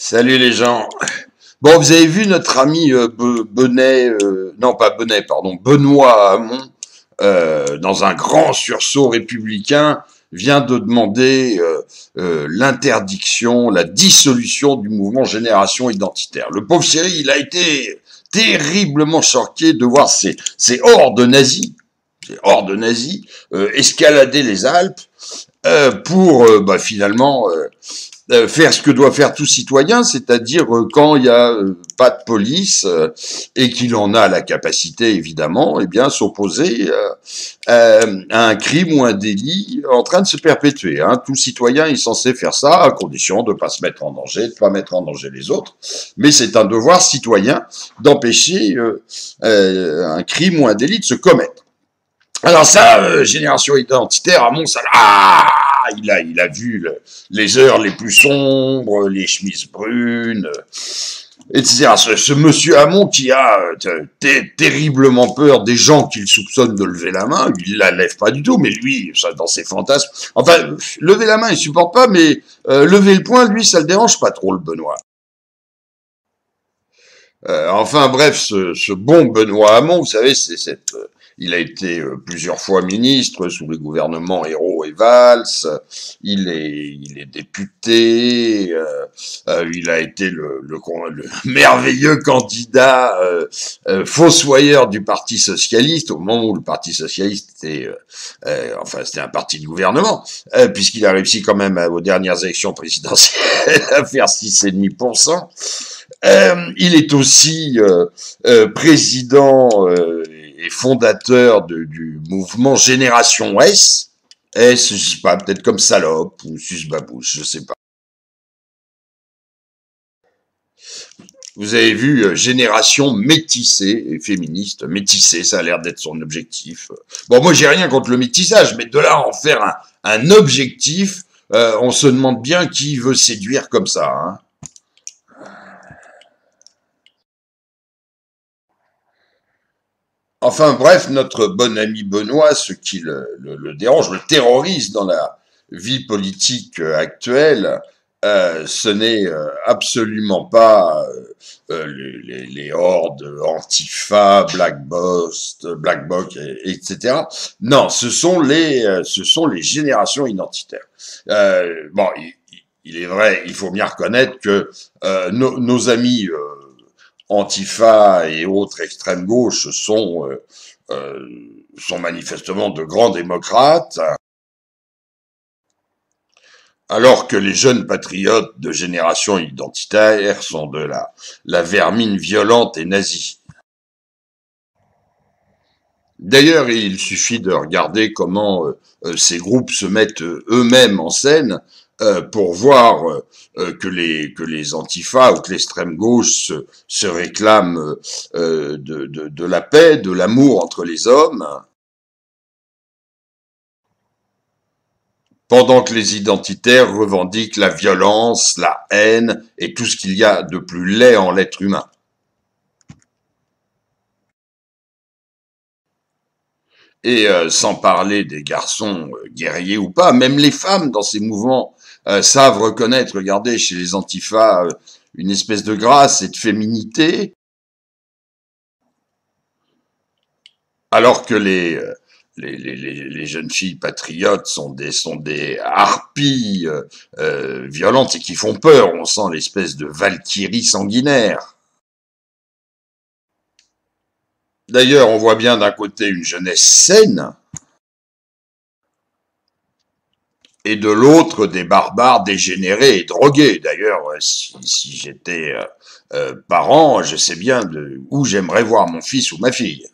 Salut les gens. Bon, vous avez vu notre ami Benet, non pas Benet, pardon, Benoît Hamon, dans un grand sursaut républicain, vient de demander l'interdiction, la dissolution du mouvement Génération Identitaire. Le pauvre chéri, il a été terriblement choqué de voir ces hordes nazis, escalader les Alpes pour finalement faire ce que doit faire tout citoyen, c'est-à-dire quand il y a pas de police et qu'il en a la capacité évidemment, eh bien s'opposer à un crime ou un délit en train de se perpétuer. Hein. Tout citoyen est censé faire ça à condition de pas se mettre en danger, de pas mettre en danger les autres, mais c'est un devoir citoyen d'empêcher un crime ou un délit de se commettre. Alors ça, Génération Identitaire, à mon salaire, il a vu les heures les plus sombres, les chemises brunes, etc. Ce monsieur Hamon qui a terriblement peur des gens qu'il soupçonne de lever la main, il la lève pas du tout, mais lui, ça dans ses fantasmes, enfin, lever la main, il supporte pas, mais lever le poing, lui, ça le dérange pas trop, le Benoît. Enfin bref, ce bon Benoît Hamon, vous savez, il a été plusieurs fois ministre sous les gouvernements Ayrault et Valls. Il est député. Il a été le merveilleux candidat fossoyeur du Parti socialiste au moment où le Parti socialiste était, c'était un parti de gouvernement, puisqu'il a réussi quand même aux dernières élections présidentielles à faire 6,5%. Il est aussi président et fondateur du mouvement Génération S. S, je sais pas, peut-être comme salope ou susbabouche, je sais pas. Vous avez vu Génération métissée et féministe. Métissée, ça a l'air d'être son objectif. Bon, moi j'ai rien contre le métissage, mais de là à en faire un objectif, on se demande bien qui veut séduire comme ça, hein. Enfin bref, notre bon ami Benoît, ce qui le dérange, le terrorise dans la vie politique actuelle, ce n'est absolument pas les hordes Antifa, Black Bloc, etc. Non, ce sont les générations identitaires. Bon, il est vrai, il faut bien reconnaître que nos amis Antifa et autres extrêmes gauches sont manifestement de grands démocrates, alors que les jeunes patriotes de génération identitaire sont de la vermine violente et nazie. D'ailleurs, il suffit de regarder comment ces groupes se mettent eux-mêmes en scène pour voir que les antifas ou que l'extrême gauche se réclament de la paix, de l'amour entre les hommes, pendant que les identitaires revendiquent la violence, la haine et tout ce qu'il y a de plus laid en l'être humain. Et sans parler des garçons guerriers ou pas, même les femmes dans ces mouvements savent reconnaître, regardez, chez les antifas, une espèce de grâce et de féminité, alors que les jeunes filles patriotes sont des harpies violentes et qui font peur. On sent l'espèce de valkyrie sanguinaire. D'ailleurs, on voit bien d'un côté une jeunesse saine, et de l'autre des barbares dégénérés et drogués. D'ailleurs, si j'étais parent, je sais bien où j'aimerais voir mon fils ou ma fille.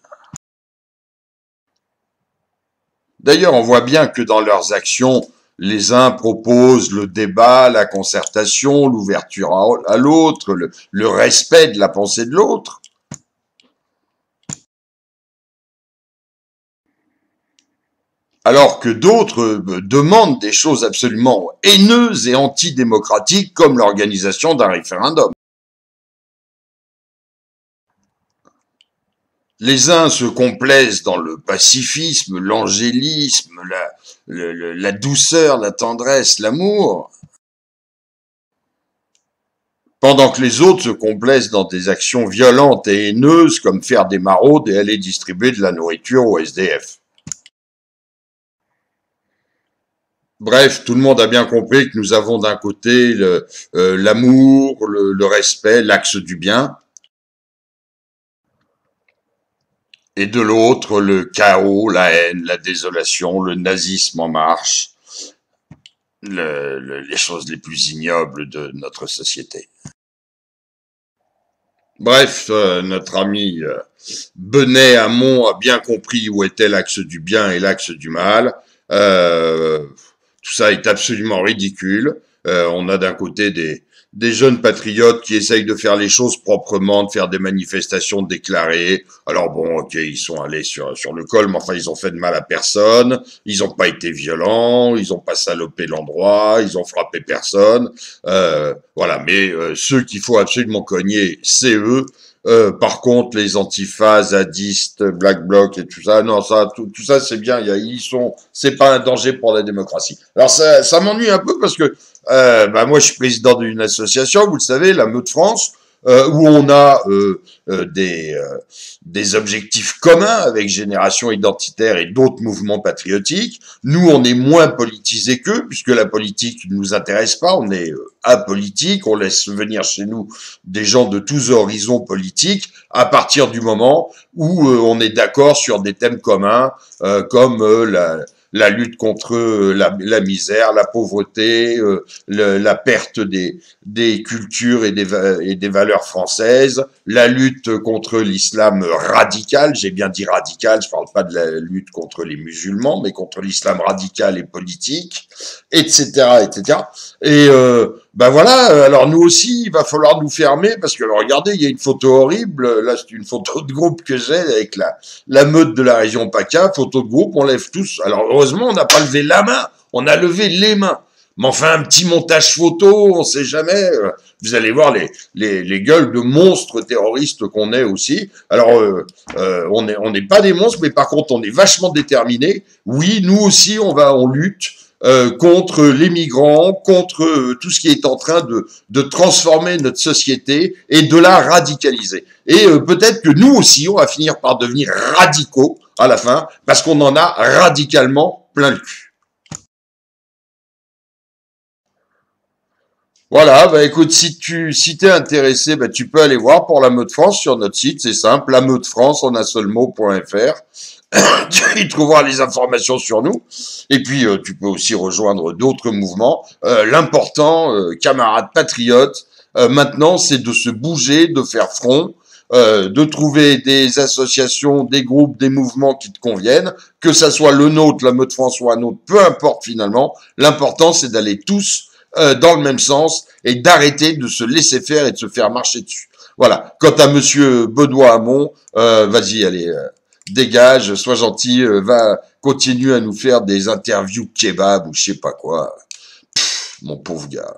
D'ailleurs, on voit bien que dans leurs actions, les uns proposent le débat, la concertation, l'ouverture à l'autre, le respect de la pensée de l'autre. Alors que d'autres demandent des choses absolument haineuses et antidémocratiques comme l'organisation d'un référendum. Les uns se complaisent dans le pacifisme, l'angélisme, la douceur, la tendresse, l'amour, pendant que les autres se complaisent dans des actions violentes et haineuses comme faire des maraudes et aller distribuer de la nourriture aux SDF. Bref, tout le monde a bien compris que nous avons d'un côté l'amour, le respect, l'axe du bien, et de l'autre le chaos, la haine, la désolation, le nazisme en marche, les choses les plus ignobles de notre société. Bref, notre ami Benet Hamon a bien compris où était l'axe du bien et l'axe du mal. Tout ça est absolument ridicule. On a d'un côté des jeunes patriotes qui essayent de faire les choses proprement, de faire des manifestations déclarées. Alors bon, ok, ils sont allés sur le col, mais enfin, ils ont fait de mal à personne. Ils n'ont pas été violents, ils n'ont pas salopé l'endroit, ils ont frappé personne. Voilà, mais ceux qu'il faut absolument cogner, c'est eux. Par contre, les antifas, zadistes, black bloc et tout ça, non, ça, tout ça, c'est bien. C'est pas un danger pour la démocratie. Alors ça m'ennuie un peu parce que, moi, je suis président d'une association, vous le savez, la Meute France, où on a des objectifs communs avec Génération Identitaire et d'autres mouvements patriotiques. Nous, on est moins politisés qu'eux, puisque la politique ne nous intéresse pas, on est apolitique, on laisse venir chez nous des gens de tous horizons politiques, à partir du moment où on est d'accord sur des thèmes communs, comme la lutte contre la misère, la pauvreté, la perte des cultures et des valeurs françaises, la lutte contre l'islam radical, j'ai bien dit radical, je parle pas de la lutte contre les musulmans, mais contre l'islam radical et politique, etc., etc. Et voilà, alors nous aussi, il va falloir nous fermer, parce que regardez, il y a une photo horrible, là c'est une photo de groupe que j'ai avec la meute de la région PACA, photo de groupe, on lève tous, alors heureusement on n'a pas levé la main, on a levé les mains. Mais enfin, un petit montage photo, on sait jamais. Vous allez voir les gueules de monstres terroristes qu'on est aussi. Alors, on n'est pas des monstres, mais par contre, on est vachement déterminés. Oui, nous aussi, on lutte contre les migrants, contre tout ce qui est en train de transformer notre société et de la radicaliser. Et peut-être que nous aussi, on va finir par devenir radicaux à la fin, parce qu'on en a radicalement plein le cul. Voilà, bah écoute, si t'es intéressé, bah tu peux aller voir pour la Meute France sur notre site, c'est simple, la Meute France en un seul mot.fr. Tu y trouveras les informations sur nous. Et puis tu peux aussi rejoindre d'autres mouvements. L'important, camarades patriotes, maintenant, c'est de se bouger, de faire front, de trouver des associations, des groupes, des mouvements qui te conviennent, que ça soit le nôtre, la Meute France ou un autre, peu importe finalement. L'important, c'est d'aller tous dans le même sens et d'arrêter de se laisser faire et de se faire marcher dessus. Voilà. Quant à monsieur Benoît Hamon, vas-y, allez, dégage, sois gentil, va continue à nous faire des interviews kebab ou je sais pas quoi. Mon pauvre gars.